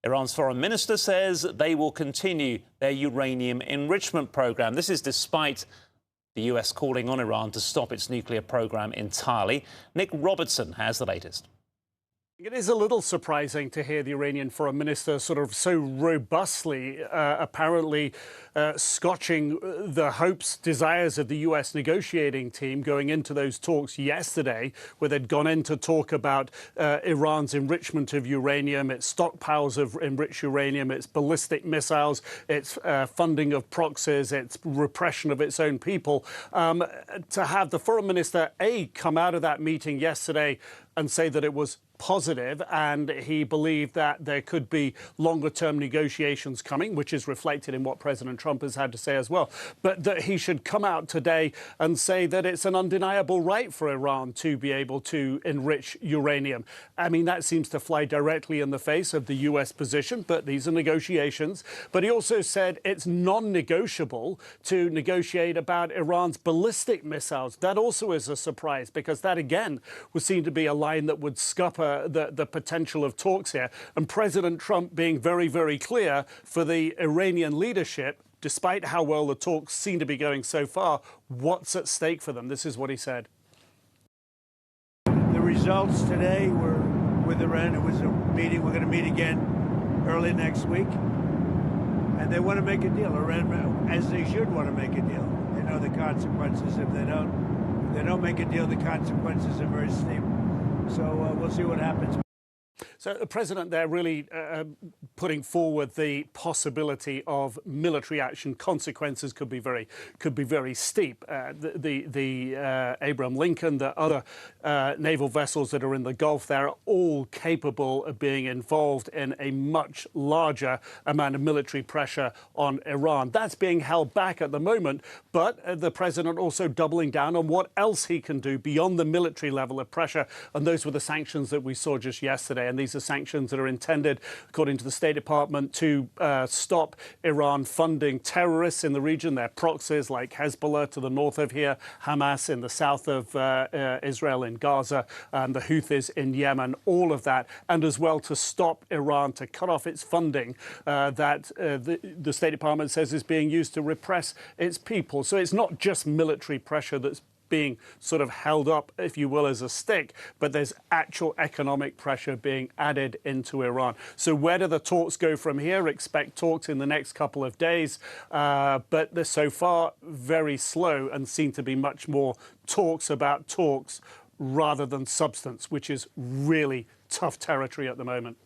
Iran's foreign minister says they will continue their uranium enrichment program. This is despite the US calling on Iran to stop its nuclear program entirely. Nick Robertson has the latest. It is a little surprising to hear the Iranian foreign minister sort of so robustly, apparently scotching the hopes, desires of the US negotiating team going into those talks yesterday, where they'd gone in to talk about Iran's enrichment of uranium, its stockpiles of enriched uranium, its ballistic missiles, its funding of proxies, its repression of its own people. To have the foreign minister, come out of that meeting yesterday and say that it was positive, and he believed that there could be longer-term negotiations coming, which is reflected in what President Trump has had to say as well. But that he should come out today and say that it's an undeniable right for Iran to be able to enrich uranium. I mean, that seems to fly directly in the face of the US position, but these are negotiations. But he also said it's non-negotiable to negotiate about Iran's ballistic missiles. That also is a surprise, because that, again, would seem to be a line that would scupper the potential of talks here. And President Trump being very, very clear for the Iranian leadership, despite how well the talks seem to be going so far, what's at stake for them. This is what he said. The results today were with Iran. It was a meeting. We're going to meet again early next week. And they want to make a deal. Iran, as they should want to make a deal. They know the consequences. If they don't make a deal, the consequences are very steep. So we'll see what happens. So the president there really putting forward the possibility of military action. Consequences could be very steep. The Abraham Lincoln, the other naval vessels that are in the Gulf, they're all capable of being involved in a much larger amount of military pressure on Iran. That's being held back at the moment, but the president also doubling down on what else he can do beyond the military level of pressure, and those were the sanctions that we saw just yesterday. And these are sanctions that are intended, according to the State Department, to stop Iran funding terrorists in the region, their proxies like Hezbollah to the north of here, Hamas in the south of Israel in Gaza, and the Houthis in Yemen, all of that, and as well to stop Iran, to cut off its funding that the State Department says is being used to repress its people. So it's not just military pressure that's being sort of held up, if you will, as a stick, but there's actual economic pressure being added into Iran. So where do the talks go from here? Expect talks in the next couple of days, but they're so far very slow and seem to be much more talks about talks rather than substance, which is really tough territory at the moment.